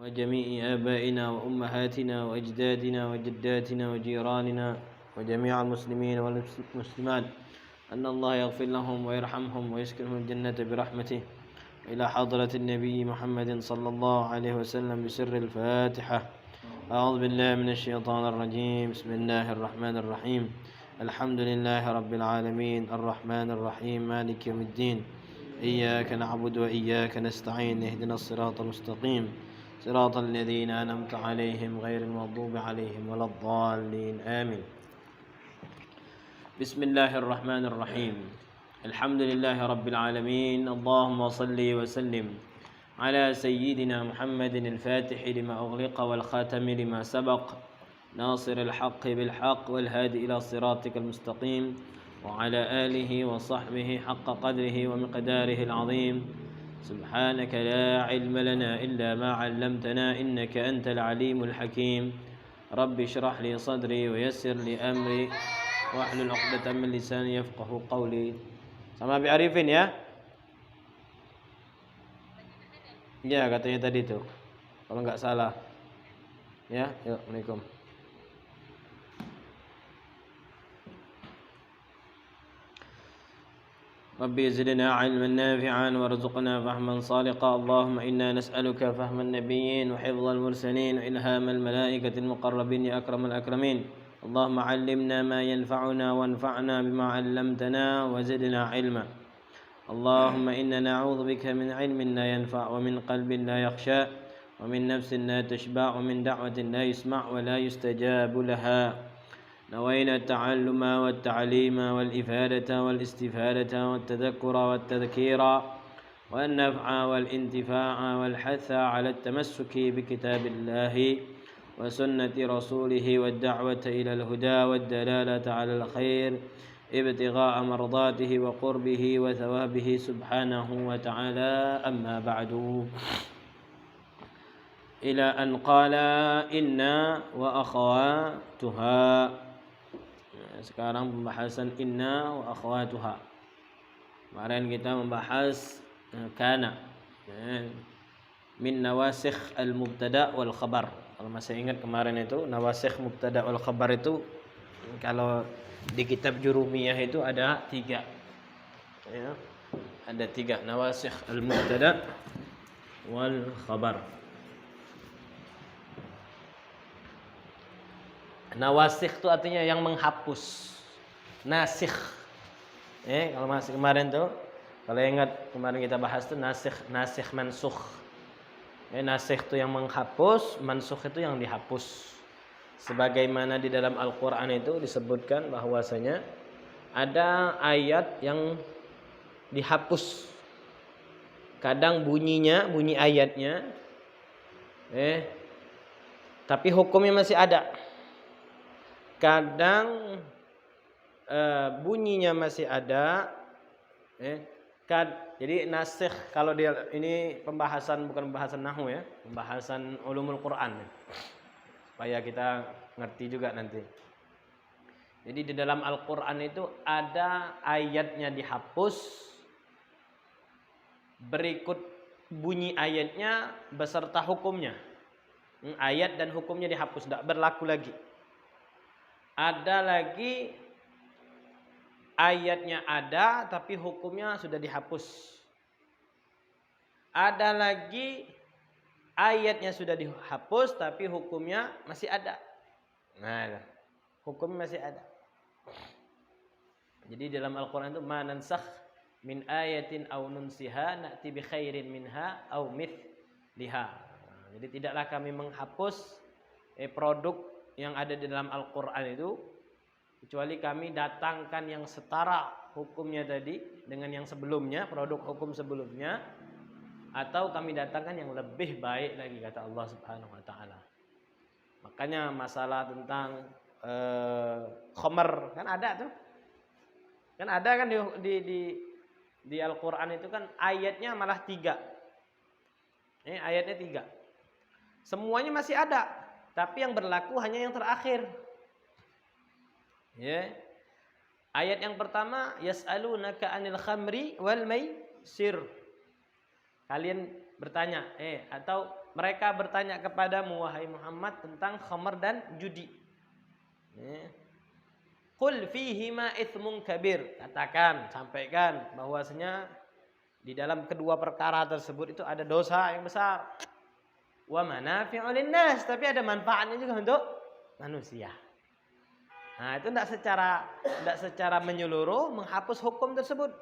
وجميع آبائنا وأمهاتنا وأجدادنا وجداتنا وجيراننا وجميع المسلمين والمسلمات أن الله يغفر لهم ويرحمهم ويسكنهم الجنة برحمته. إلى حضرة النبي محمد صلى الله عليه وسلم بسر الفاتحة. أعوذ بالله من الشيطان الرجيم. بسم الله الرحمن الرحيم. الحمد لله رب العالمين الرحمن الرحيم مالك يوم الدين. إياك نعبد وإياك نستعين. اهدنا الصراط المستقيم صراط الذين أنعمت عليهم غير المغضوب عليهم ولا الضالين آمين. بسم الله الرحمن الرحيم. الحمد لله رب العالمين. اللهم صل وسلم على سيدنا محمد الفاتح لما أغلق والخاتم لما سبق ناصر الحق بالحق والهادي إلى صراطك المستقيم وعلى آله وصحبه حق قدره ومقداره العظيم. سبحانك لا علم لنا إلا ما علمتنا إنك أنت العليم الحكيم. رب اشرح لي صدري ويسر لي أمري واحلل عقدة من لساني يفقه قولي. Sama Abi Arifin ya? Ya katanya tadi tuh, kalau nggak salah. Ya, yuk, Assalamualaikum. ربي زدنا علما نافعا وارزقنا فهما صادقا. اللهم إنا نسألك فهم النبيين وحفظ المرسلين وإلهام الملائكة المقربين يا أكرم الأكرمين. اللهم علمنا ما ينفعنا وانفعنا بما علمتنا وزدنا علما. اللهم إنا نعوذ بك من علم لا ينفع ومن قلب لا يخشى ومن نفس لا تشبع ومن دعوة لا يسمع ولا يستجاب لها. نوينا التعلم والتعليم والإفادة والاستفادة والتذكر والتذكير والنفع والانتفاع والحث على التمسك بكتاب الله وسنة رسوله والدعوة إلى الهدى والدلالة على الخير ابتغاء مرضاته وقربه وثوابه سبحانه وتعالى. أما بعد. إلى أن قال إنا وأخواتها. Sekarang pembahasan inna wa akhwatuha. Kemarin kita membahas kana min nawasikh al-mubtada wal khabar. Kalau masih ingat kemarin itu nawasikh mubtada wal khabar itu kalau di kitab Jurumiyah itu ada 3 ya. Ada 3 nawasikh al-mubtada wal khabar. Nawasikh itu artinya yang menghapus. Nasikh. Kalau masih kemarin tuh, kalau ingat kemarin kita bahas tuh nasikh mansukh. Nasikh itu yang menghapus, mansukh itu yang dihapus. Sebagaimana di dalam Al-Qur'an itu disebutkan bahwasanya ada ayat yang dihapus. Kadang bunyi ayatnya tapi hukumnya masih ada. Kadang bunyinya masih ada. Jadi nasikh kalau dia ini pembahasan bukan pembahasan nahwu ya, pembahasan ulumul Quran. Supaya kita ngerti juga nanti. Jadi di dalam Al-Qur'an itu ada ayatnya dihapus. Berikut bunyi ayatnya beserta hukumnya. Ayat dan hukumnya dihapus, tidak berlaku lagi. Ada lagi ayatnya ada tapi hukumnya sudah dihapus. Ada lagi ayatnya sudah dihapus tapi hukumnya masih ada. Nah, hukumnya masih ada. Jadi dalam Al-Qur'an itu ma nansakh min ayatin aw nunsiha na'ti bi khairin minha aw mithliha. Jadi tidaklah kami menghapus produk yang ada di dalam Al-Qur'an itu kecuali kami datangkan yang setara hukumnya tadi dengan yang sebelumnya, produk hukum sebelumnya, atau kami datangkan yang lebih baik lagi kata Allah Subhanahu wa taala. Makanya masalah tentang khamar kan ada tuh. Kan ada kan di Al-Qur'an itu kan ayatnya malah 3. Ayatnya 3. Semuanya masih ada. Tapi yang berlaku hanya yang terakhir. Ya. Ayat yang pertama yas'alunaka 'anil khamri wal maisir. Kalian bertanya, atau mereka bertanya kepadamu wahai Muhammad tentang khamar dan judi. Qul fihima itsmun kabir. Katakan, sampaikan bahwasanya di dalam kedua perkara tersebut itu ada dosa yang besar. Wa manafi'u linnas, tapi ada manfaatnya juga untuk manusia. Nah, itu tidak secara menyeluruh menghapus hukum tersebut.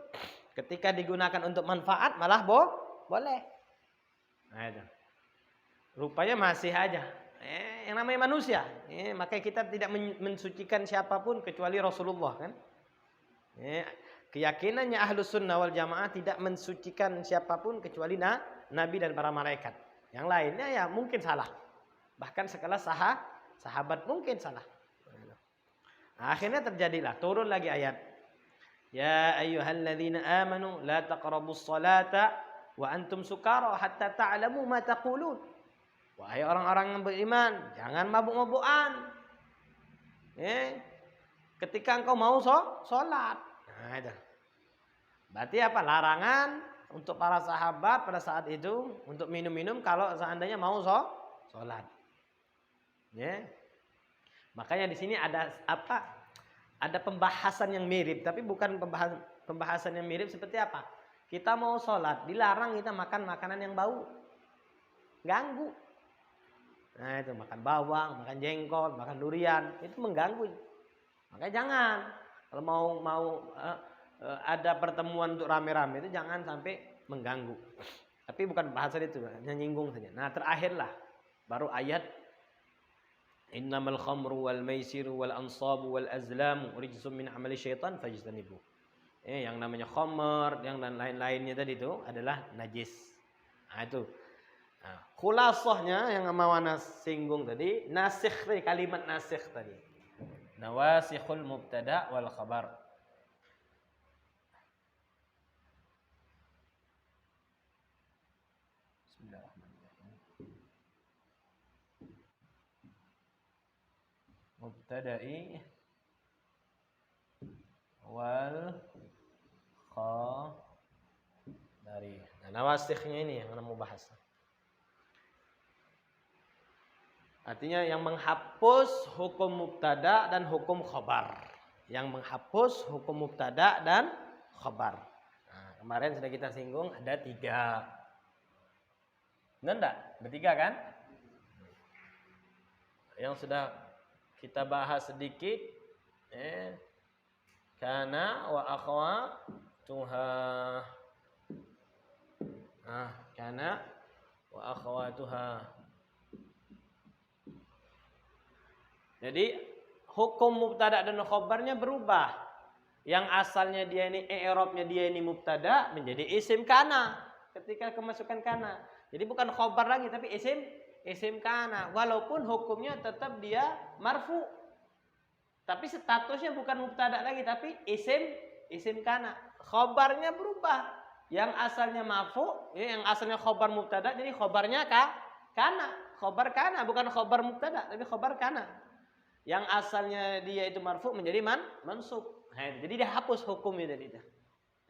Ketika digunakan untuk manfaat malah boleh. Nah, itu. Rupanya masih aja yang namanya manusia. Makanya kita tidak mensucikan siapapun kecuali Rasulullah kan. Keyakinannya Ahlus Sunnah wal Jamaah tidak mensucikan siapapun kecuali Nabi dan para malaikat. Yang lainnya ya mungkin salah. Bahkan sekelas sahabat mungkin salah. Akhirnya terjadilah turun lagi ayat. Ya ayyuhalladzina amanu la taqrabus salata wa antum sukara hatta ta'lamu ma taqulun. Wahai orang-orang yang beriman, jangan mabuk-mabukan. Ketika engkau mau sholat. Nah, itu. Berarti apa? Larangan untuk para sahabat pada saat itu untuk minum-minum kalau seandainya mau sholat. Makanya di sini ada apa? Ada pembahasan yang mirip, tapi bukan pembahasan yang mirip seperti apa? Kita mau sholat, dilarang kita makan makanan yang bau, ganggu. Nah itu makan bawang, makan jengkol, makan durian, itu mengganggu. Makanya jangan. Kalau mau ada pertemuan untuk rame-rame itu jangan sampai mengganggu. Tapi bukan bahasan itu, hanya nyinggung saja. Nah terakhirlah baru ayat Innamal khamru wal maisiru wal ansabu wal azlamu rijsum min amali syaitan fajtanibu. Yang namanya khamr, yang dan lain-lainnya tadi itu adalah najis. Nah itu. Nah, khulasahnya yang mau ana singgung tadi, nasikh tadi, kalimat nasikh tadi. Nawasikhul mubtada wal khabar. Bismillahirrahmanirrahim. Mubtada'i wal khabari. Nah, nawasikhnya ini yang mau bahas. Artinya yang menghapus hukum mubtada dan hukum khabar. Yang menghapus hukum mubtada dan khabar. Nah, kemarin sudah kita singgung ada 3. Benar enggak? Bertiga kan? Yang sudah kita bahas sedikit. Kana wa akhwatuha. Nah, kana wa akhwatuha. Jadi hukum mubtada dan khabarnya berubah. Yang asalnya dia ini i'rabnya dia ini mubtada menjadi isim kana ketika kemasukan kana. Jadi bukan khabar lagi tapi isim kana walaupun hukumnya tetap dia marfu. Tapi statusnya bukan mubtada lagi tapi isim kana. Khabarnya berubah. Yang asalnya marfu, yang asalnya khabar mubtada jadi khabarnya kana. Khabar kana bukan khabar mubtada tapi khabar kana. Yang asalnya dia itu marfu menjadi mansub. Nah, jadi dia hapus hukumnya dari itu.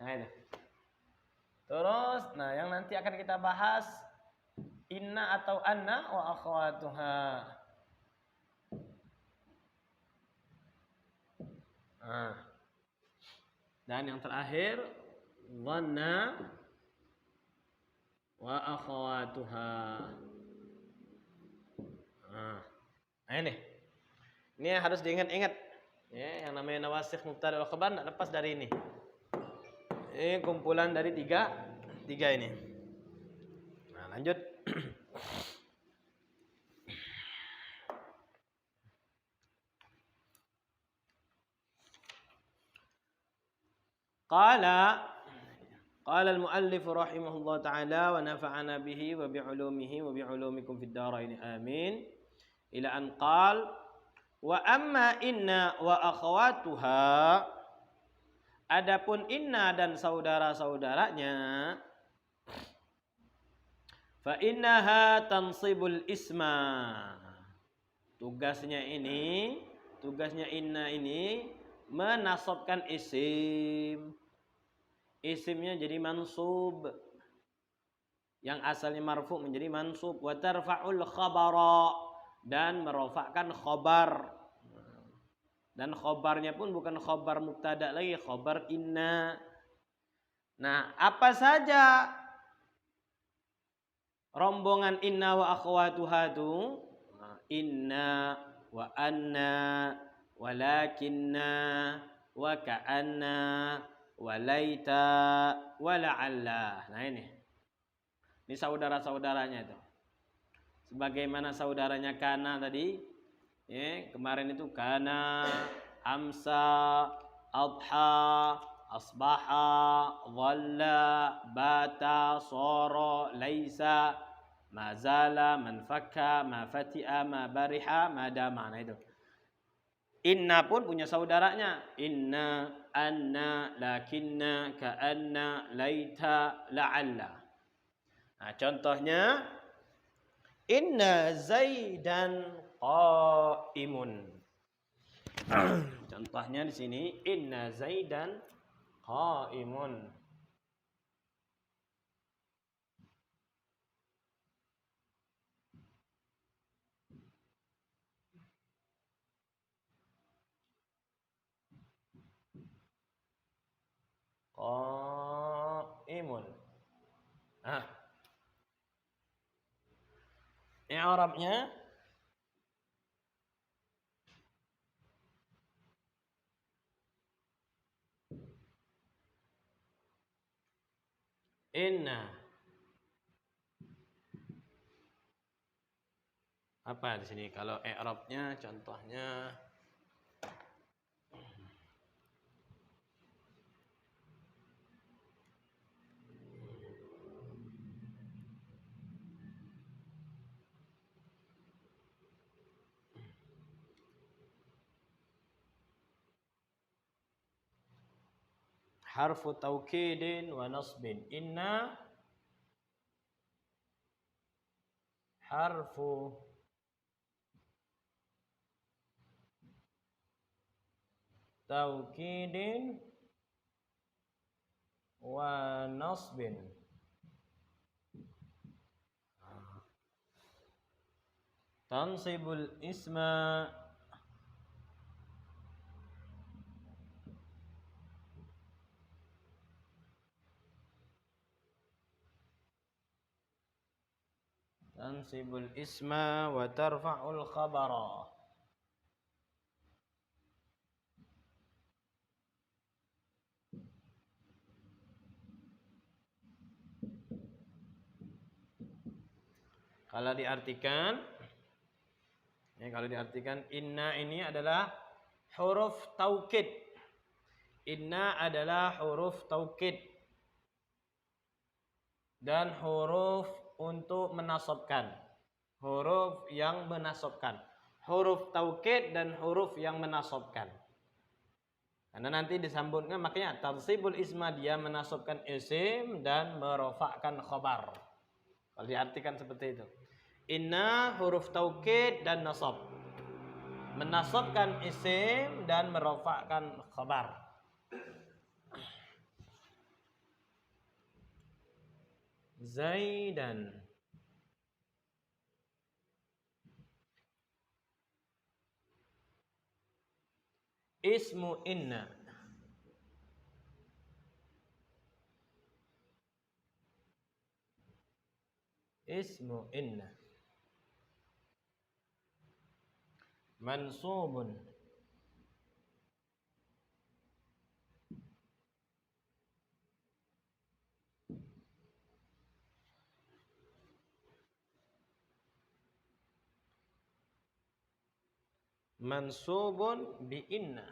Nah, itu. Terus, yang nanti akan kita bahas inna atau anna wa akhwatuha. Nah. Dan yang terakhir dhanna wa akhwatuha. Nah, ini. Ini harus diingat-ingat. Yang namanya nawasikh mubtada wal khabar tidak lepas dari ini. Ini kumpulan dari tiga ini. Nah, lanjut. Qala al-muallif rahimahullah ta'ala wa nafa'ana bihi wa bi'ulumihi wa bi'ulumikum fid dharain amin. Ila an qala wa amma inna wa akhawatuha. Adapun inna dan saudara-saudaranya, fa innaha tansibul isma. Tugasnya inna ini menasabkan isim. Isimnya jadi mansub. yang asalnya marfu menjadi mansub. Wa tarfa'ul khabara, dan merofakkan khobar. Dan khobarnya pun bukan khobar mubtada lagi, khobar inna. Nah, apa saja rombongan inna wa akhwatuha itu? Inna wa anna wa lakinna wa ka'anna wa laita wa la'alla. Nah ini saudara-saudaranya itu. Sebagaimana saudaranya kana tadi, kemarin itu kana, amsa, adha, asbaha, dhalla, bata, soro, laisa, mazala, manfakka, ma fati'a, ma bariha, ma dama. Nah itu. Inna pun punya saudaranya. Inna, anna, lakinna, ka'anna, laita, la'alla. Nah contohnya, inna zaidan qaimun. Contohnya di sini inna zaidan qaimun. Qaimun. Nah, i'rabnya inna. Apa di sini kalau i'rabnya contohnya harfu taukidin wa nasbin. Inna harfu taukidin wa nasbin. Tansibul isma tansibul isma wa tarfa'ul khabara. Kalau diartikan inna ini adalah huruf taukid. Inna adalah huruf taukid dan huruf untuk menasabkan. Huruf yang menasabkan. Huruf taukid dan huruf yang menasabkan. Karena nanti disambungkan, makanya tansibul isma, dia menasabkan isim dan merofakkan khabar. Kalau diartikan seperti itu. Inna huruf taukid dan nasab. Menasabkan isim dan merofakkan khabar. Zaidan. Ismu inna. Ismu inna. Mansubun. Mansubun bi inna.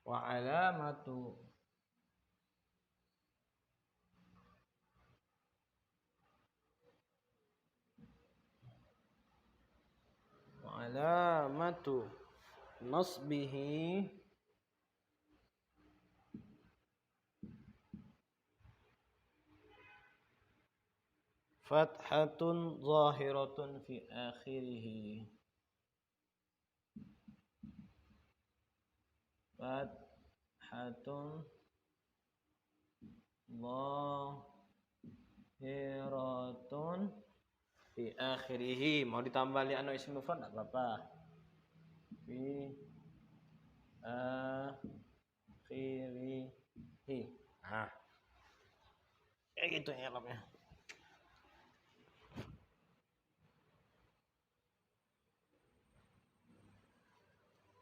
Wa alamatu nasbihi fathatun zahiratun fi akhirih. fathatun dhahiratun fi akhirih. Mau ditambah li anu isim mufrad enggak apa-apa. Fi akhirih. Nah, kayak gitu i'rabnya.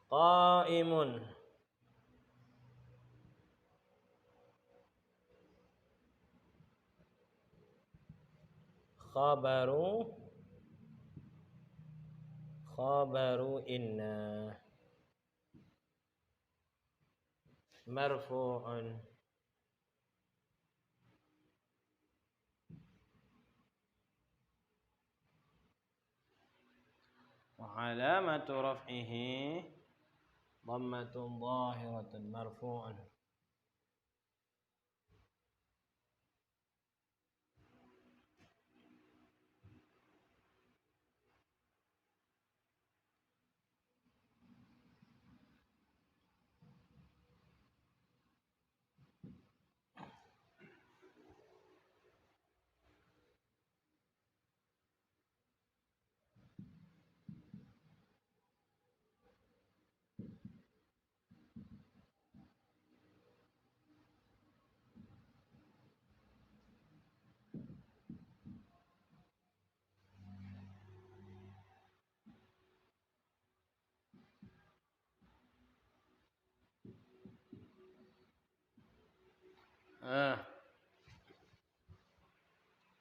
Qaimun. Khabaru inna marfu'un wa alamatu raf'ihi dhammatun dhahiratun marfu'un.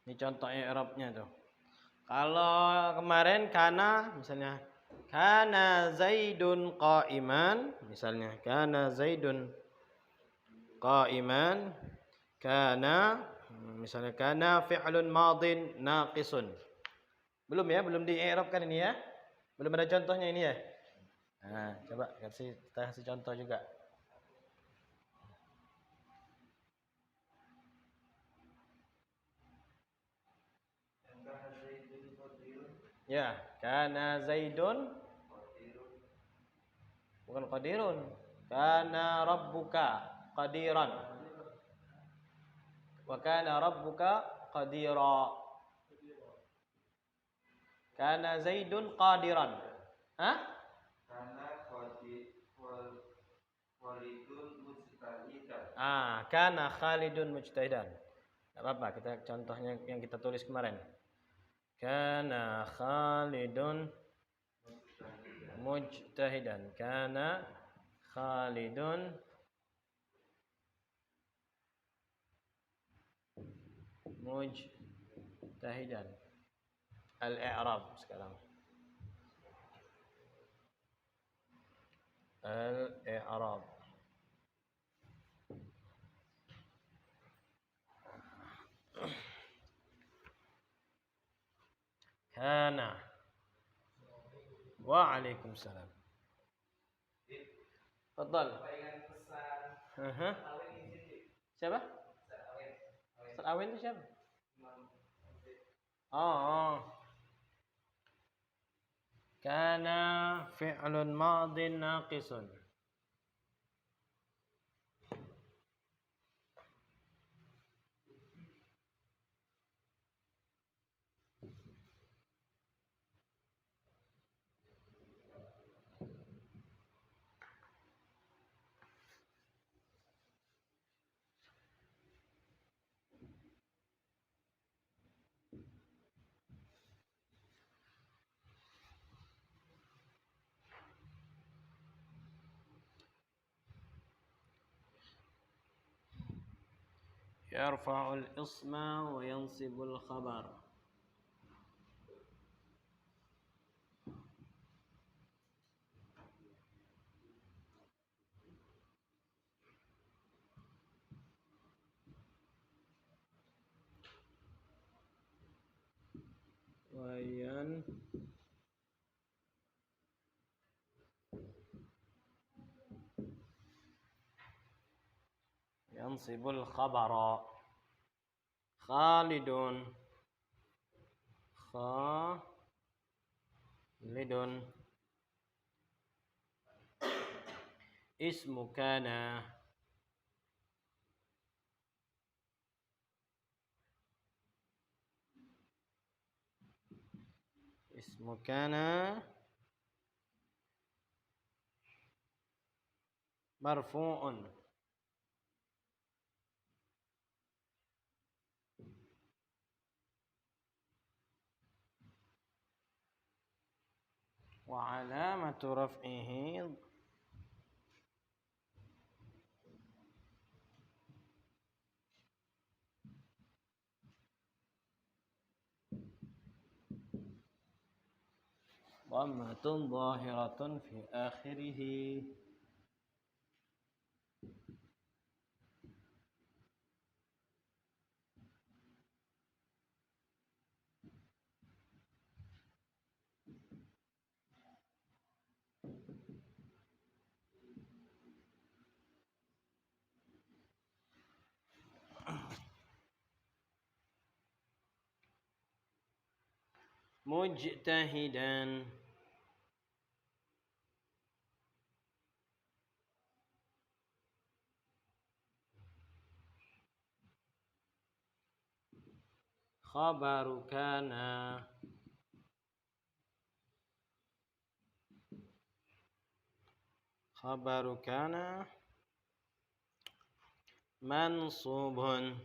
Ini contoh i'rabnya tuh. Kalau kemarin kana misalnya kana Zaidun qa'iman, misalnya kana Zaidun qa'iman, kana misalnya kana fi'lun madin naqisun. Belum ya, belum di-i'rabkan ini ya. Belum ada contohnya ini ya. Nah, coba kita kasih contoh juga. Ya, kana Zaidun bukan qadirun. Kana rabbuka qadiran. Wa kana rabbuka qadira. Kana Zaidun qadiran. Hah? Kana Khalidun mujtahidan. Kana Khalidun mujtahidan. Enggak apa-apa, kita contohnya yang kita tulis kemarin. Kana Khalidun mujtahidan. Kana Khalidun mujtahidan. Al-i'rab sekarang. Al-i'rab. Kana. Waalaikumsalam. Fadhal. Siapa? Ustaz Awin itu siapa? Oh. Kana fi'lun madin naqisun. يرفع الاسم وينصب الخبر. ينصب الخبر. خالد ismu kana. Ismu kana marfu'un. Wa alamatu raf'ihi dhammatun zahiratun fi akhirih. Mujtahidan. Khabaru kana. Khabaru kana mansubun.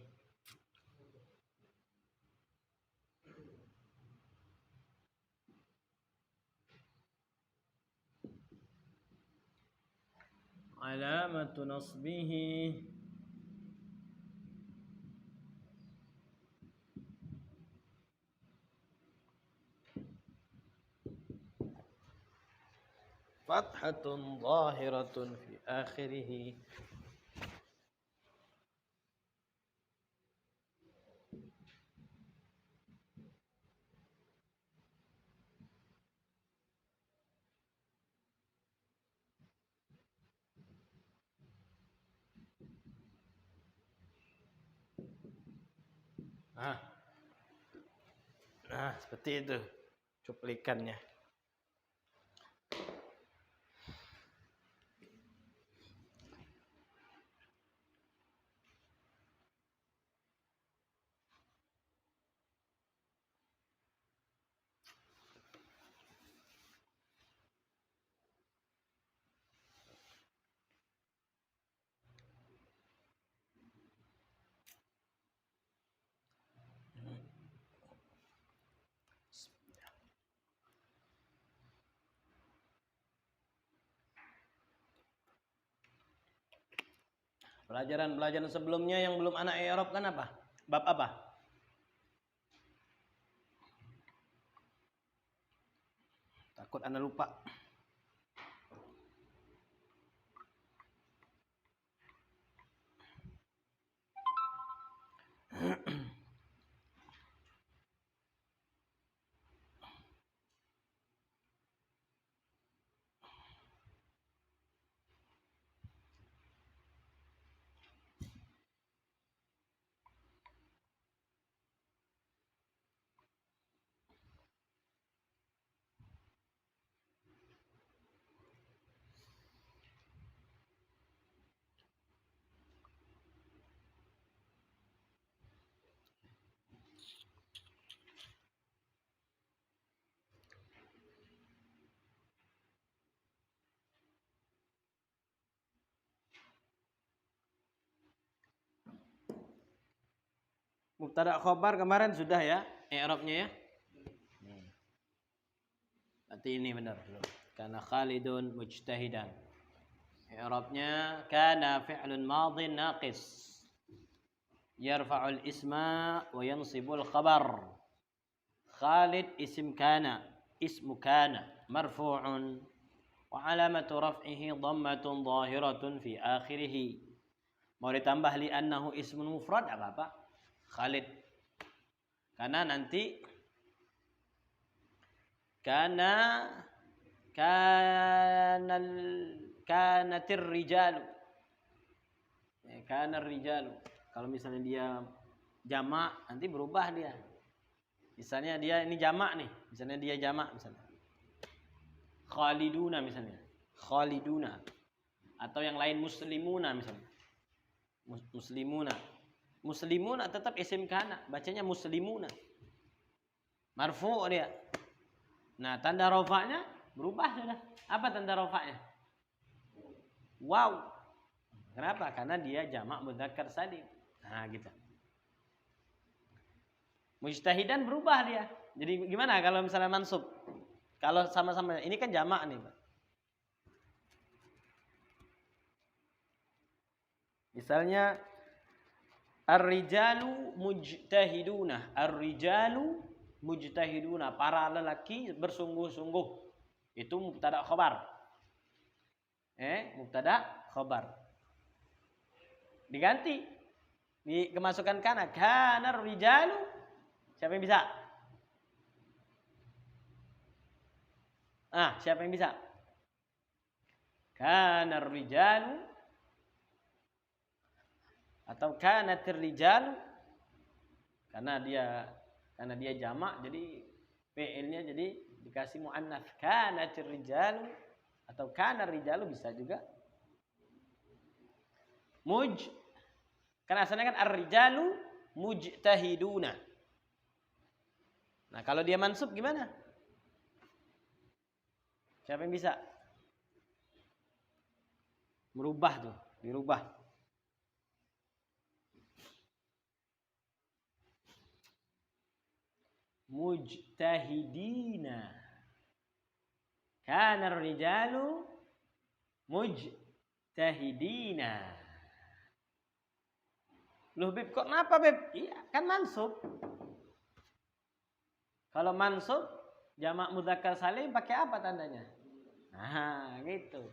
Alamatu nasbihi fathatun zahiratun fi akhirih. Nah, seperti itu cuplikannya. Pelajaran sebelumnya yang belum anak i'rab kan apa? Bab apa? Takut Anda lupa. Mubtada khobar kemarin sudah ya i'rabnya ya. Berarti ini benar. Kana Khalidun mujtahidan. I'rabnya kana fi'lun madhin naqis. Yarfa'ul isma wa yansibul khabar. Khalid isim kana, ismu kana marfu'un wa alamatu raf'ihi dhammatun zahiratun fi akhirih. Mau ditambah li annahu ismun mufrad apa? Khalid. Karena nanti kanatir rijalu. Kanar rijalu. Kalau misalnya dia jamak nanti berubah dia. Misalnya dia ini jamak nih, misalnya dia jamak misalnya. Khaliduna misalnya. Khaliduna. Atau yang lain muslimuna misalnya. Muslimuna. Muslimuna tetap isim kana, bacanya muslimuna. Marfu' dia. Nah, tanda rafa'nya berubah sudah. Apa tanda rafa'nya? Wow. Kenapa? Karena dia jamak mudzakkar salim. Nah, gitu. Mujtahidan berubah dia. Jadi gimana kalau misalnya mansub? Kalau sama-sama ini kan jamak nih, Pak. Misalnya ar-rijalu mujtahiduna. Ar-rijalu mujtahiduna. Para lelaki bersungguh-sungguh. Itu mubtada khabar. Mubtada khabar. Diganti. Dikemasukan kana. Kana ar-rijalu. Siapa yang bisa? Siapa yang bisa? Kana ar-rijalu atau kanatir rijalu, karena dia jamak jadi fi'ilnya jadi dikasih muannats kanatir rijalu atau kana rijalu bisa juga. Kan asalnya kan ar-rijalu mujtahiduna. Nah, kalau dia mansub gimana? Siapa yang bisa? Merubah tuh, dirubah. Mujtahidina. Kana ar-rijalu mujtahidina. Loh, Beb, kok kenapa, Beb? Iya, kan mansub. Kalau mansub jamak mudzakkar salim pakai apa tandanya? Nah, gitu.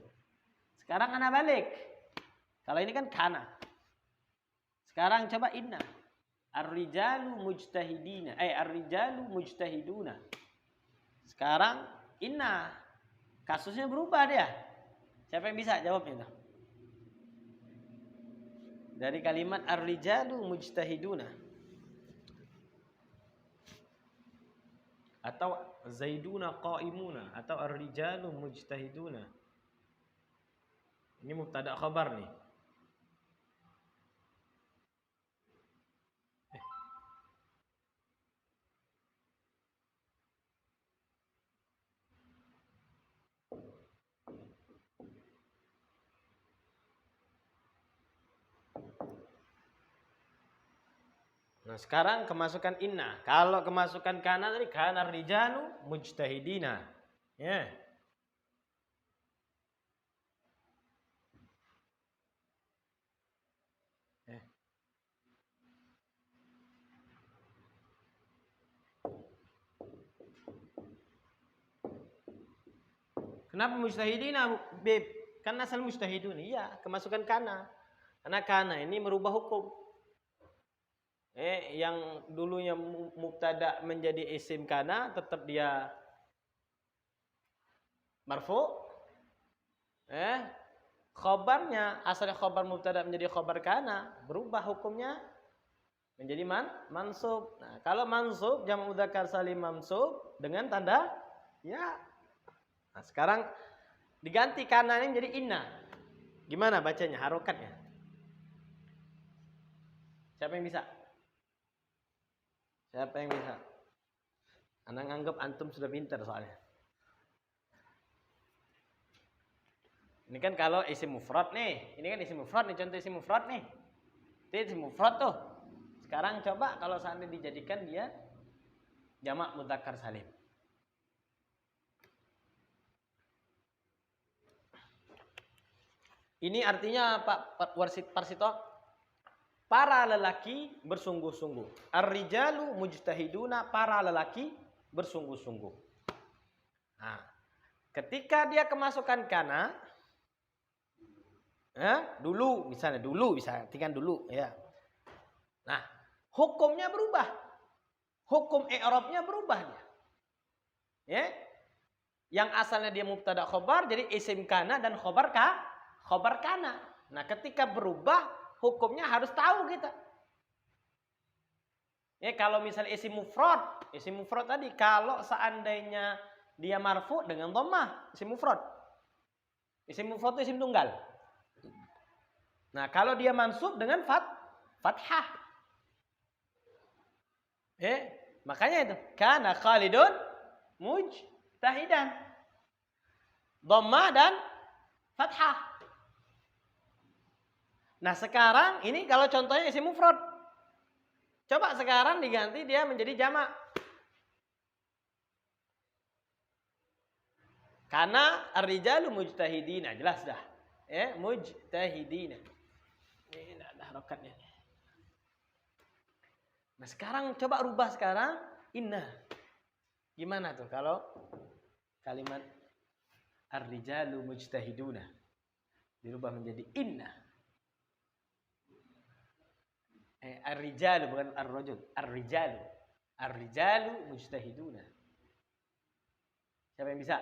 Sekarang ana balik. Kalau ini kan kana. Sekarang coba inna. Ar-rijalu mujtahidina. Ar-rijalu mujtahiduna. Sekarang inna. Kasusnya berubah dia. Siapa yang bisa jawab itu? Dari kalimat ar-rijalu mujtahiduna. Atau zaiduna qaimuna atau ar-rijalu mujtahiduna. Ini mubtada khabar nih. Nah, sekarang kemasukan inna. Kalau kemasukan kana tadi kana rijalu mujtahidina. Ya. Kenapa mujtahidina, Beb? Kan asal mujtahidun. Iya, kemasukan kana. Karena kana ini merubah hukum. Yang dulunya mubtada menjadi isim kana tetap dia marfu. Khobarnya asalnya khobar mubtada menjadi khobar kana, berubah hukumnya menjadi mansub. Nah, kalau mansub jamak mudzakkar salim mansub dengan tanda ya. Nah, sekarang diganti kana ini menjadi inna. Gimana bacanya harokatnya? Siapa yang bisa? Siapa yang bisa? Anak anggap antum sudah pintar soalnya. Ini kan kalau isim mufrad nih. Ini kan isim mufrad nih, contoh isim mufrad nih. Itu isim mufrad tuh. Sekarang coba kalau seandainya dijadikan dia jamak mudzakkar salim. Ini artinya Pak Warsito? Para lelaki bersungguh-sungguh. Ar-rijalu mujtahiduna, para lelaki bersungguh-sungguh. Nah, ketika dia kemasukan kana, dulu misalnya bisa tinggal dulu ya. Nah, hukumnya berubah. Hukum i'rabnya berubah dia. Ya. Yang asalnya dia mubtada khobar jadi isim kana dan khobar kana. Nah, ketika berubah hukumnya harus tahu kita. Ya, kalau misalnya isim mufrad tadi kalau seandainya dia marfu dengan dhammah, isim mufrad. Isim mufrad itu isim tunggal. Nah, kalau dia mansub dengan fathah. Makanya itu. Kana Khalidun mujtahidan. Dhamma dan fathah. Nah, sekarang ini kalau contohnya isim mufrad. Coba sekarang diganti dia menjadi jamak. Karena ar-rijalu mujtahidina, jelas dah. Mujtahidina. Ini ada harokatnya. Nah, sekarang coba rubah sekarang inna. Gimana tuh kalau kalimat ar-rijalu mujtahiduna dirubah menjadi inna? Ar-rijalu bukan ar-rajul, ar-rijalu. Ar-rijalu mujtahiduna. Siapa yang bisa?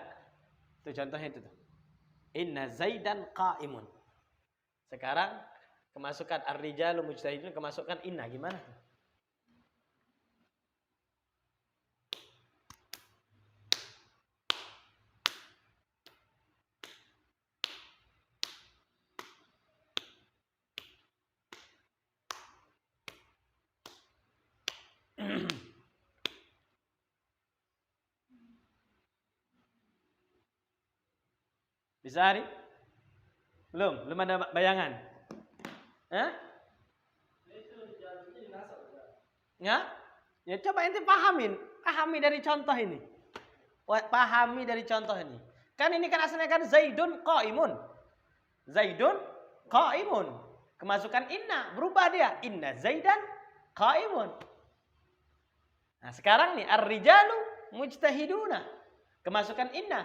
Itu contohnya itu tuh. Inna Zaidan qa'imun. Sekarang kemasukan ar-rijalu mujtahidun, kemasukan inna, gimana tuh? Bisa Hari? Belum ada bayangan. Ya coba ente pahami dari contoh ini. Pahami dari contoh ini. Kan ini kan asalnya kan Zaidun qaimun. Zaidun qaimun. Kemasukan inna, berubah dia. Inna Zaidan qaimun. Nah, sekarang nih ar-rijalu mujtahiduna. Kemasukan inna.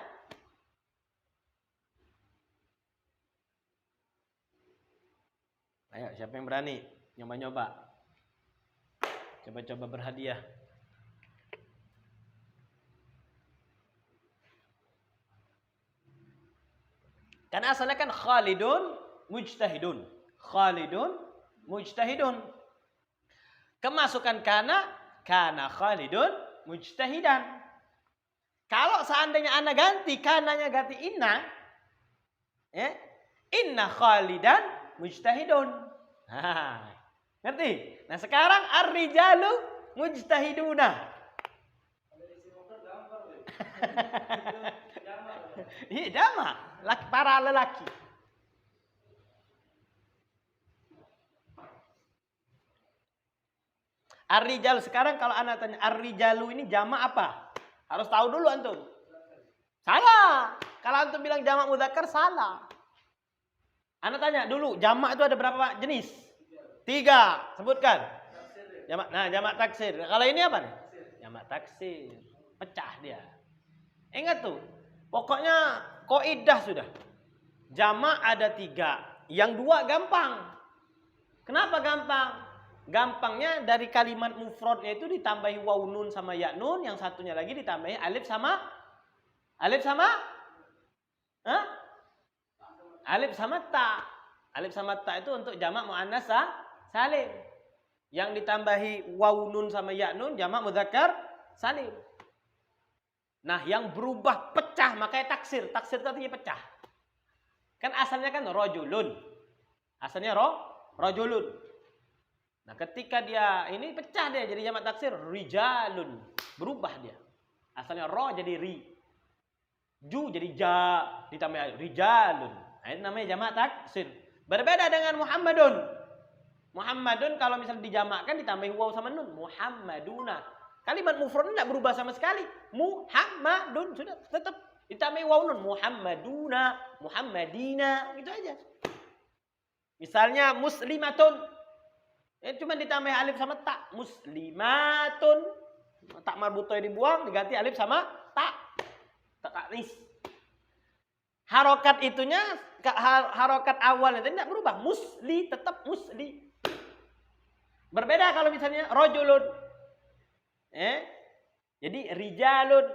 Ayo, siapa yang berani nyoba-nyoba? Coba-coba berhadiah. Kan asalnya kan Khalidun mujtahidun. Khalidun mujtahidun. Kemasukan kana Khalidun mujtahidan. Kalau seandainya ana ganti kananya ganti inna, inna Khalidan mujtahidun. Ngerti? Nah, sekarang ar-rijalu mujtahiduna. Iya, jamak. Para lelaki. Ar-rijalu, sekarang kalau anak tanya ar-rijalu ini jamak apa? Harus tahu dulu antum. Salah. Kalau antum bilang jamak mudzakkar salah. Anak tanya dulu, jamak itu ada berapa jenis? 3. Sebutkan. Jamak taksir. Kalau ini apa nih? Jamak taksir. Pecah dia. Ingat tuh. Pokoknya kaidah sudah. Jamak ada 3. Yang 2 gampang. Kenapa gampang? Gampangnya dari kalimat mufradnya itu ditambahi waw nun sama ya nun. Yang satunya lagi ditambahi alif sama ta. Alif sama ta itu untuk jamak muannas salim. Yang ditambahi waw nun sama ya nun jamak mudzakkar salim. Nah, yang berubah pecah makanya taksir. Taksir itu artinya pecah. Kan asalnya kan rajulun. Asalnya rajulun. Nah, ketika dia ini pecah dia jadi jamak taksir rijalun. Berubah dia. Asalnya ro jadi ri. Ju jadi ja ditambah rijalun. Nah, ini namanya jamak taksir. Berbeda dengan Muhammadun. Muhammadun kalau misalnya dijamakkan ditambahi waw sama nun. Muhammaduna. Kalimat mufrad tidak berubah sama sekali. Muhammadun sudah tetap ditambahi waw nun. Muhammaduna, Muhammadina, gitu aja. Misalnya muslimatun. Cuma ditambahi alif sama ta. Muslimatun. Tak marbutoy dibuang diganti alif sama ta. Ta'nis. Harokat itunya, harokat awalnya tidak berubah. Musli tetap musli. Berbeda kalau misalnya rojulun. Jadi rijalun.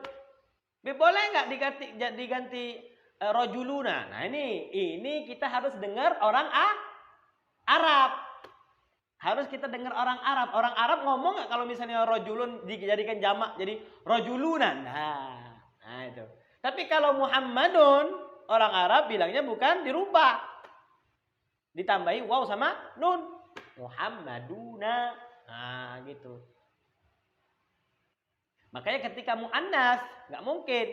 Boleh nggak diganti rojuluna? Nah ini kita harus dengar orang Arab. Harus kita dengar orang Arab. Orang Arab ngomong nggak kalau misalnya rojulun dijadikan jamak jadi rojuluna? Nah itu. Tapi kalau Muhammadun, orang Arab bilangnya bukan dirubah. ditambahi waw sama nun. Muhammaduna. Nah, gitu. Makanya ketika muannas nggak mungkin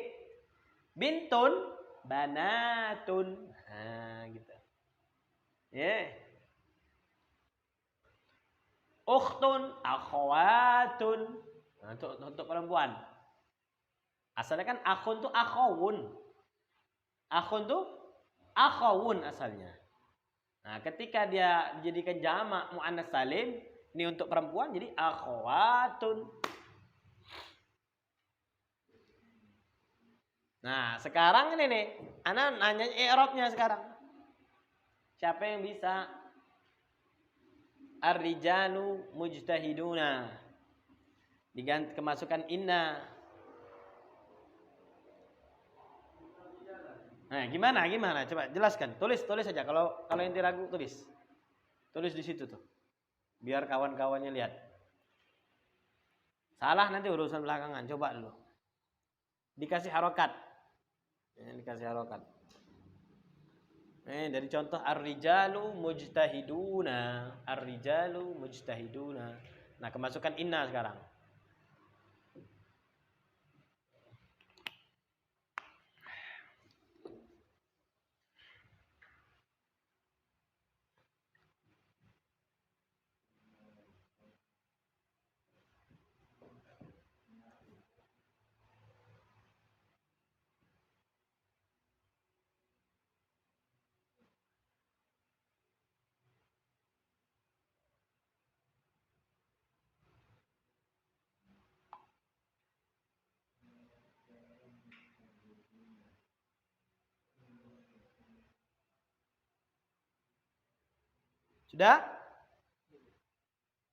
bintun banatun. Nah, gitu. Ya. Ukhtun akhwatun. Nah, untuk perempuan. Asalnya kan akhun tuh akhawun. Akhun tuh akhawun asalnya. Nah, ketika dia dijadikan jamak muannas salim, ini untuk perempuan jadi akhwatun. Nah, sekarang ini nih, ana nanya i'rabnya sekarang. Siapa yang bisa? Ar-rijalu mujtahiduna. Diganti kemasukan inna. Nah, gimana? Coba jelaskan. Tulis saja. Kalau ente ragu tulis. Tulis di situ tuh. Biar kawan-kawannya lihat. Salah nanti urusan belakangan. Coba dulu. Dikasih harokat. Dikasih harokat. Dari contoh ar-rijalu mujtahiduna. Ar-rijalu mujtahiduna. Nah, kemasukan inna sekarang. Sudah?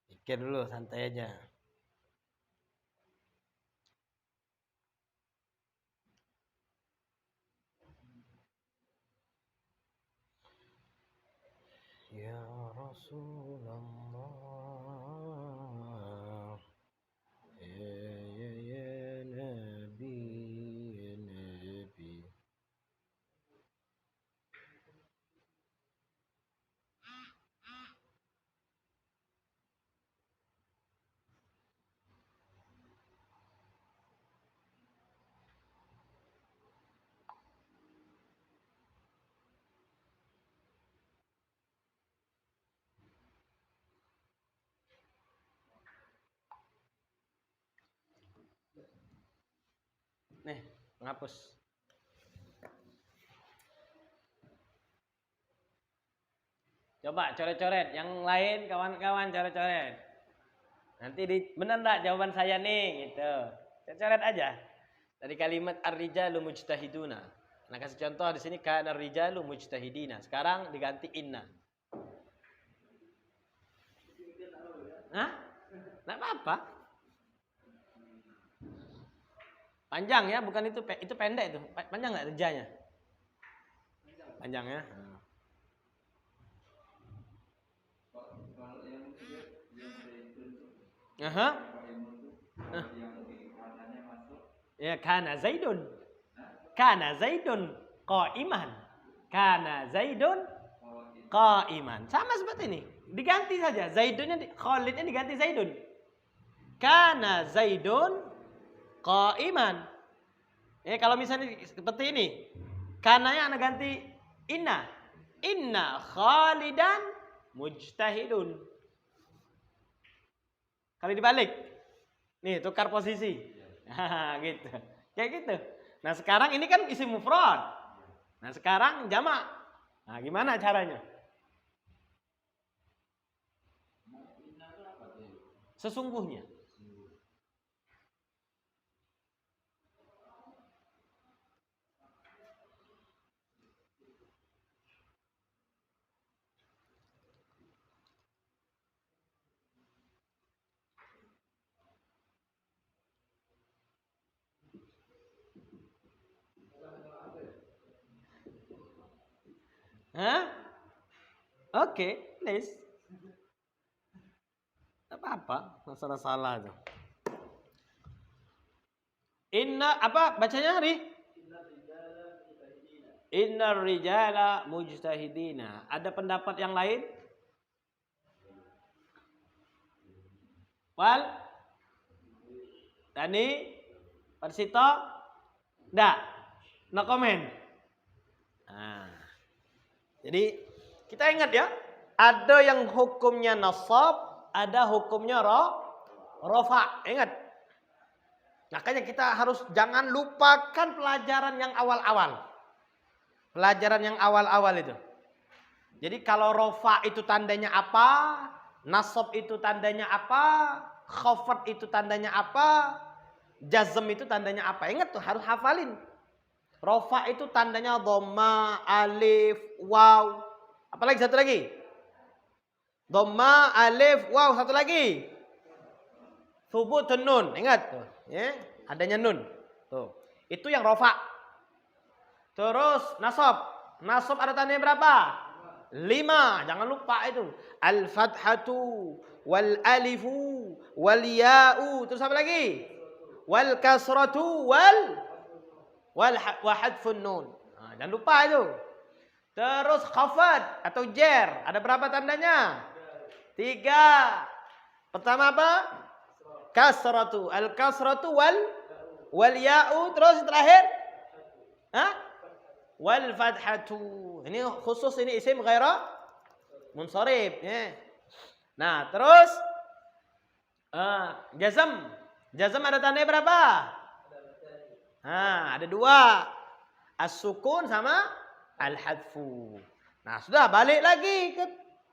Pikir dulu, santai aja. Ya Rasulullah, ya Nabi, ya Nabi. Nih, menghapus. Coba coret-coret. Yang lain kawan-kawan coret-coret. Nanti bener enggak jawaban saya nih gitu. Coret aja. Dari kalimat ar-rijalu mujtahiduna. Nah, kasih contoh di sini kana ar-rijalu mujtahidina. Sekarang diganti inna. Hah? Enggak apa-apa. Panjang ya, bukan itu pendek itu. Panjang enggak rejanya? Panjang ya. Aha. Ya, kana Zaidun. Kana Zaidun qa'iman. Kana Zaidun qa'iman. Sama seperti ini. Diganti saja. Zaidunnya Khalidnya diganti Zaidun. Kana Zaidun qa'iman. Kalau misalnya seperti ini. Kananya anak ganti inna. Inna Khalidan mujtahidun. Kalau dibalik. Nih, tukar posisi. Gitu. Kayak gitu. Nah, sekarang ini kan isim mufrad. Nah, sekarang jamak. Nah, gimana caranya? Sesungguhnya. Hah? Oke, please. Apa-apa, masalah salah itu. Inna apa bacanya Ri? Innar rijala mujtahidina. Ada pendapat yang lain? Wal? Dani? Persito? Nggak? No comment? Nah. Jadi kita ingat ya. Ada yang hukumnya nasab. Ada hukumnya rofa. Ingat. Makanya kita harus jangan lupakan pelajaran yang awal-awal. Pelajaran yang awal-awal itu. Jadi kalau rofa itu tandanya apa? Nasab itu tandanya apa? Khafad itu tandanya apa? Jazm itu tandanya apa? Ingat tuh harus hafalin. Rofa itu tandanya dhamma, alif, waw. Apalagi satu lagi? Dhamma, alif, waw. Satu lagi? Thubutun nun. Ingat tuh. Ya, adanya nun. Tuh. Itu yang rofa. Terus nasab. Nasab ada tandanya berapa? 5. Jangan lupa itu. Al-fathatu wal alifu wal ya'u. Terus apa lagi? Wal kasratu wa hadfun nun. Nah, jangan lupa itu. Terus khafad atau jer. Ada berapa tandanya? 3. Pertama apa? Kasratu. Al-kasratu wal ya'u. Terus terakhir? Hah? Wal fathatu. Ini khusus ini isim ghaira munsharif ya. Nah, terus jazm. Jazm ada tandanya berapa? Ada 2. As-sukun sama al-hadfu. Nah, sudah balik lagi ke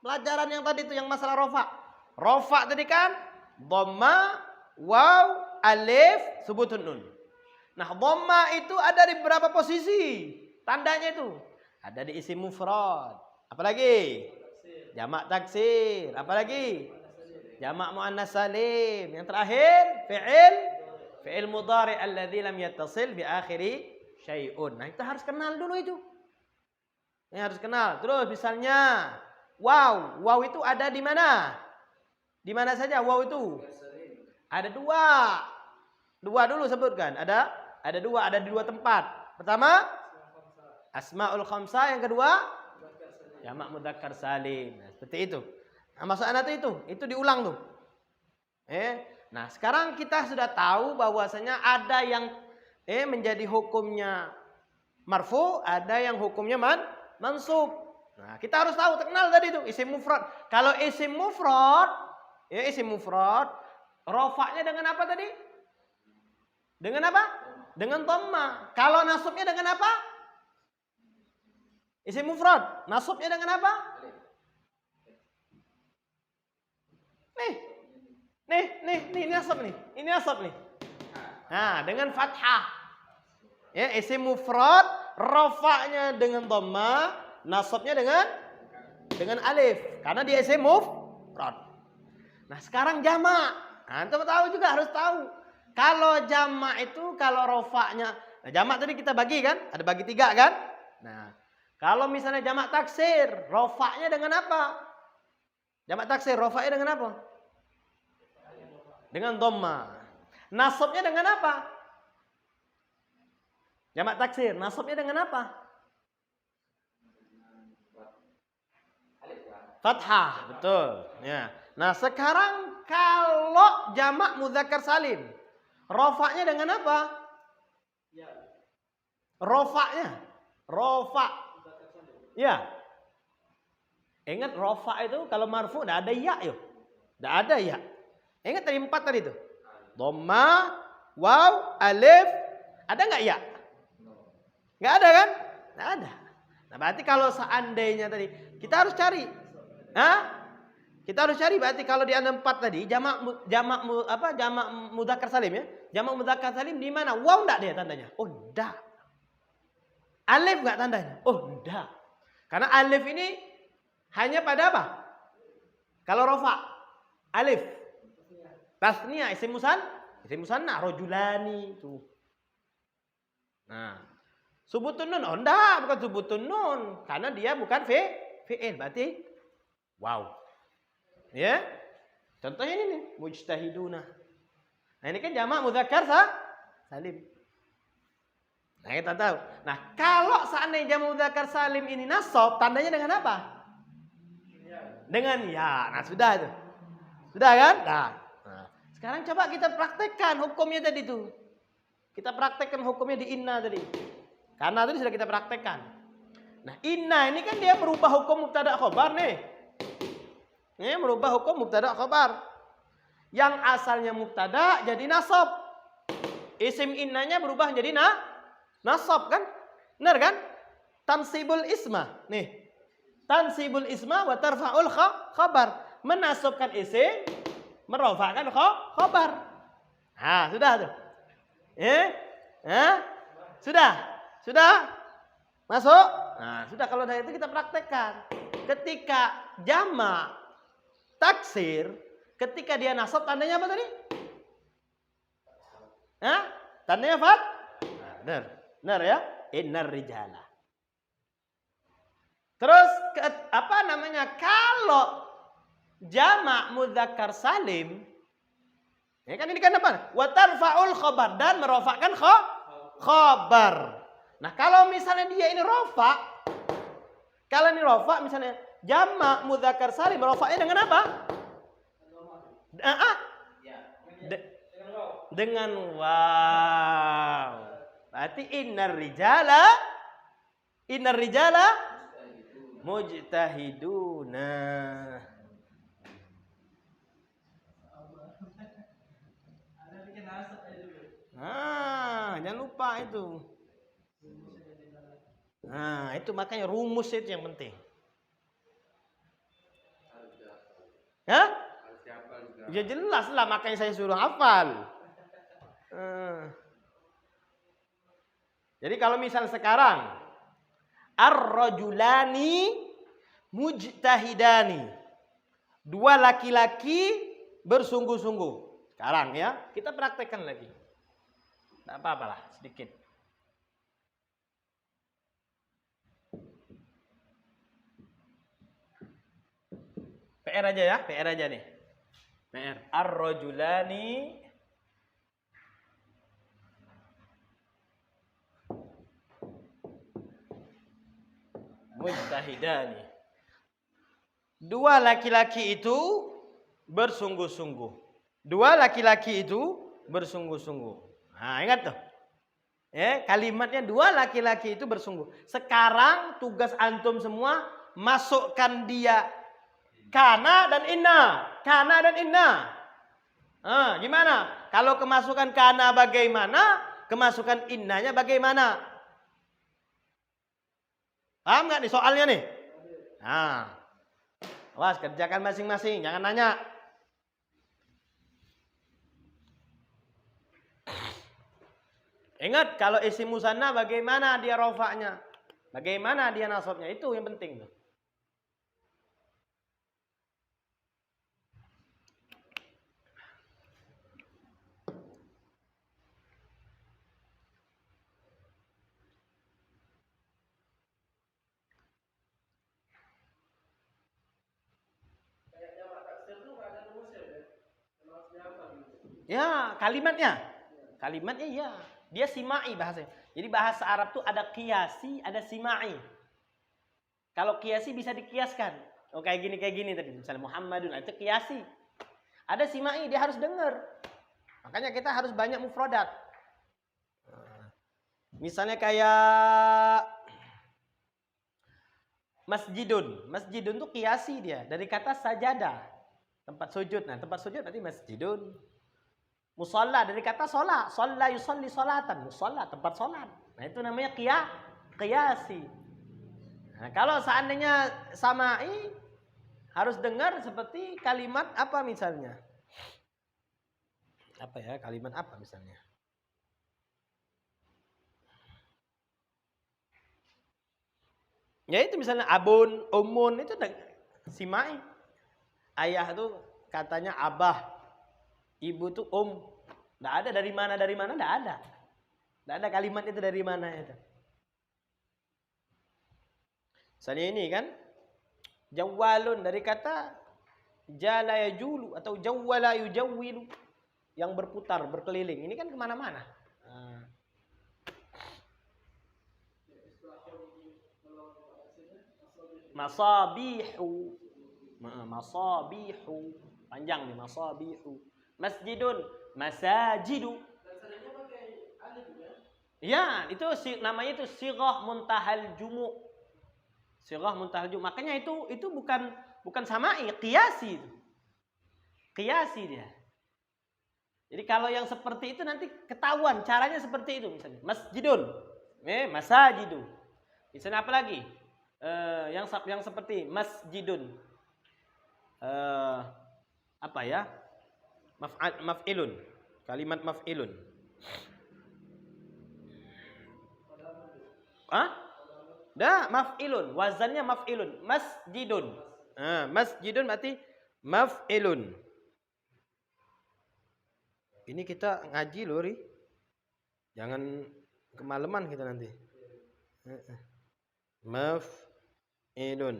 pelajaran yang tadi itu yang masalah rofa. Rofa tadi kan dhamma, waw, alif, subutun nun. Nah, dhamma itu ada di berapa posisi? Tandanya itu ada di isim mufrad. Apalagi? Jamak taksir. Apalagi? Jamak muannas salim. Yang terakhir fi'il mudhari' alladzi lam yattasil bi akhiri syai'un. Nah, kita harus kenal dulu itu. Ini harus kenal. Terus misalnya waw. Waw itu ada di mana? Di mana saja waw itu? Ada 2. 2 dulu sebutkan. Ada 2, ada di 2 tempat. Pertama Asmaul khamsah, yang kedua jamak mudzakkar salim. Nah, seperti itu. Nah, maksudnya itu diulang tuh. Nah, sekarang kita sudah tahu bahwasanya ada yang menjadi hukumnya marfu, ada yang hukumnya mansub. Nah, kita harus tahu, kenal tadi itu isim mufrad. Kalau isim mufrad, rofaknya dengan apa tadi? Dengan apa? Dengan dhamma. Kalau nasabnya dengan apa? Isim mufrad. Nasabnya dengan apa? Ini nasab nih. Ini nasab nih. Nah, dengan fathah. Ya, isim mufrad, rafa'nya dengan dhamma, nasabnya dengan alif. Karena dia isim mufrad. Nah, sekarang jamak. Nah, antum tahu juga, harus tahu. Kalau jamak itu kalau rafa'nya, nah jamak tadi kita bagi kan? Ada bagi 3 kan? Nah, kalau misalnya jamak taksir, rofaknya dengan apa? Jamak taksir, rofaknya dengan apa? Dengan dhamma. Nasabnya dengan apa? Jamak taksir, nasabnya dengan apa? Fathah, betul. Ya. Nah, sekarang kalau jamak mudzakkar salim, rofaknya dengan apa? Rofaknya, rofa. Ya. Ingat rofa itu kalau marfu enggak ada ya yuk. Enggak ada ya. Ingat tadi 4 tadi itu. Dhamma, waw, alif. Ada enggak ya? Enggak ada kan? Enggak ada. Nah, berarti kalau seandainya tadi kita harus cari. Kita harus cari berarti kalau di 4 tadi jamak mudzakkar salim ya. Jamak mudzakkar salim di mana? Waw enggak dia tandanya? Oh, enggak. Alif enggak tandanya? Oh, enggak. Karena alif ini hanya pada apa? Kalau rofa, alif. Tasniyah, isim musanna, rojulani itu. Nah, subutun nun, oh enggak, bukan subutun nun, karena dia bukan fi'il, berarti wow. Ya, contohnya ini nih, mujtahiduna. Nah, ini kan jamak mudzakkar salim. Nah, kita tahu. Nah, kalau seandainya jamak mudzakkar salim ini nasab, tandanya dengan apa? Dengan ya. Nah, sudah itu. Sudah kan? Nah, sekarang coba kita praktekkan hukumnya tadi itu. Kita praktekkan hukumnya di inna tadi. Karena tadi sudah kita praktekkan. Nah, inna ini kan dia merubah hukum mubtada khobar nih. Ini merubah hukum mubtada khobar. Yang asalnya mubtada jadi nasab. Isim innanya berubah jadi nasab kan? Benar kan? Tansibul isma. Nih. Tansibul isma wa tarfa'ul khabar. Menasabkan isim, merofakkan khobar. Nah, sudah tuh. Sudah? Sudah? Masuk? Nah, sudah kalau dari itu kita praktekkan. Ketika jamak taksir, ketika dia nasab tandanya apa tadi? Tandanya fat? Nah, benar. Benar ya? Innar rijala. Terus apa namanya? Kalau jamak mudzakkar salim, ya kan ini kan apa? Wa tarfa'ul khabar, dan merofakkan khabar. Nah, kalau misalnya dia ini rofa, kalau ini rofa misalnya jamak mudzakkar salim, rofaknya dengan apa? Dengan waw. Berarti innar rijala mujtahiduna. Jangan lupa itu. Nah, itu makanya rumus itu yang penting. Ya jelas lah, makanya saya suruh hafal. Jadi kalau misal sekarang ar-rajulani mujtahidani. Dua laki-laki bersungguh-sungguh. Sekarang ya, kita praktekkan lagi. Tidak apa-apalah, sedikit. PR aja ya, PR aja nih. PR. Ar-rajulani mujtahidani. Dua laki-laki itu bersungguh-sungguh. Dua laki-laki itu bersungguh-sungguh. Nah, ingat tuh. Kalimatnya dua laki-laki itu bersungguh. Sekarang tugas antum semua masukkan dia kana dan inna. Kana dan inna. Gimana? Kalau kemasukan kana bagaimana? Kemasukan innanya bagaimana? Paham nggak nih soalnya nih? Nah, awas kerjakan masing-masing, jangan nanya. Ingat kalau isim musanna bagaimana dia rofaknya, bagaimana dia nasabnya, itu yang penting tuh. Ya, kalimatnya ya. Dia simai bahasanya. Jadi bahasa Arab tuh ada qiyasi, ada simai. Kalau qiyasi bisa dikiaskan. Oh, kayak gini tadi. Misalnya Muhammadun, itu qiyasi. Ada simai, dia harus dengar. Makanya kita harus banyak mufradat. Misalnya kayak masjidun. Masjidun tuh qiyasi dia. Dari kata sajadah. Tempat sujud. Nah, tempat sujud berarti masjidun. Musalla dari kata sholat. Sholla yusalli sholatan. Musalla tempat sholat. Nah, itu namanya qiyasi. Nah, kalau seandainya samai harus dengar seperti kalimat apa misalnya? Apa ya? Kalimat apa misalnya? Ya itu misalnya abun, umun itu simai. Ayah itu katanya abah. Ibu tuh Nggak ada dari mana, nggak ada. Nggak ada kalimat itu dari mana itu. Misalnya ini kan. Jawwalun dari kata jala yajulu atau jawwala yujawwilu. Yang berputar, berkeliling. Ini kan kemana-mana. Masabihu. Masabihu. Panjang nih, masabihu. Masjidun, masajidu. Ya, itu namanya itu sighah muntahal jumu'. Sighah muntahal jumu'. Makanya itu bukan sama'i, qiyasi itu. Qiyasi dia. Jadi kalau yang seperti itu nanti ketahuan caranya seperti itu misalnya. Masjidun, masajidu. Misalnya apa lagi? Yang seperti masjidun. Apa ya? Maf'ilun. Kalimat maf'ilun. Maf'ilun. Wazannya maf'ilun. Masjidun. Masjidun berarti maf'ilun. Ini kita ngaji loh, Ri. Jangan kemalaman kita nanti. Maf'ilun.